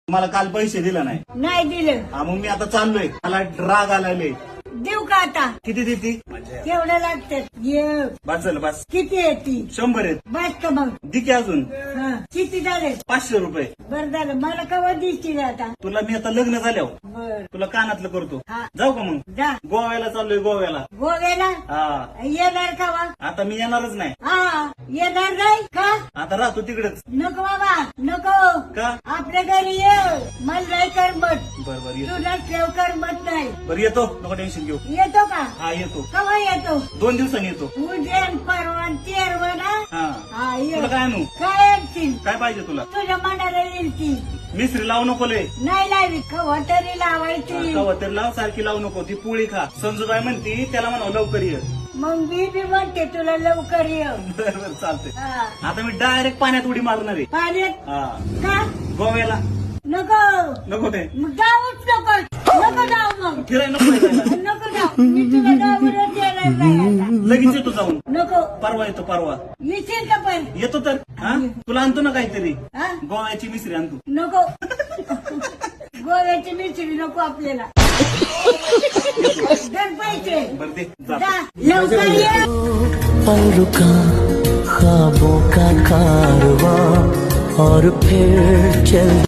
मला काल पैसे दिले नाही. नाही दिलं. मग मी आता चाललोय. मला राग आलाय. देऊ का आता? किती देती? केवढं लागतात? बस झालं बस. किती येते? 100 आहेत. बस का मग? दि की अजून हा. किती झाले? 500 रुपये. बरं झालं. मला कवा दिसतील आता? तुला मी आता लग्न झाल्यावर बर तुला कानातलं करतो. हा. जाऊ का मग? जा. गोव्याला चाललोय गोव्याला. गोव्याला हा येणार का वा? आता मी येणारच नाही. हा येणार नाही का? आता राहतो तिकडेच. नको बाबा नको. का? आपल्या घरी ये. मला नाही करमत. बर येतो. तुला ठेव करमत नाही. बरं येतो. नको टेन्शन घेऊ. येतो का? हा येतो. कवा येतो? 2 दिवसांनी येतो. उद्या परवा तेरवा ना. हा हा ये. तुला काय आणू? काय आणतील? काय पाहिजे तुला? तुझ्या मनाला येईल ती. मिसरी लावू नको लय. नाही लावी कवा तरी लावायची. तर लाव सारखी लावू नको. ती पोळी खा. संजूबाई म्हणती त्याला म्हणावं लवकर ये. मग मी बी म्हणते तुला लवकर ये. बरं चालतंय. हा. आता मी डायरेक्ट पाण्यात उडी मारणार आहे. पाण्यात हा का? गोव्याला. नको नको ते मग जाऊच नको. नको जाऊ मग. फिराय नको जायला. नको जाऊ. मी तुला जाऊनच येणार नाही आता. लगेच येतो जाऊन. नको. परवा येतो परवा. येशील का पण? येतो तर. हा तुला आणतो ना काहीतरी. हा? गोव्याची मिसरी आणतो. नको. गोव्याची मिसळी नको आपल्याला. दर पैसे. बरं दे जा. जा लवकर ये. पल रुका ख्वाबों का कारवां और फिर चल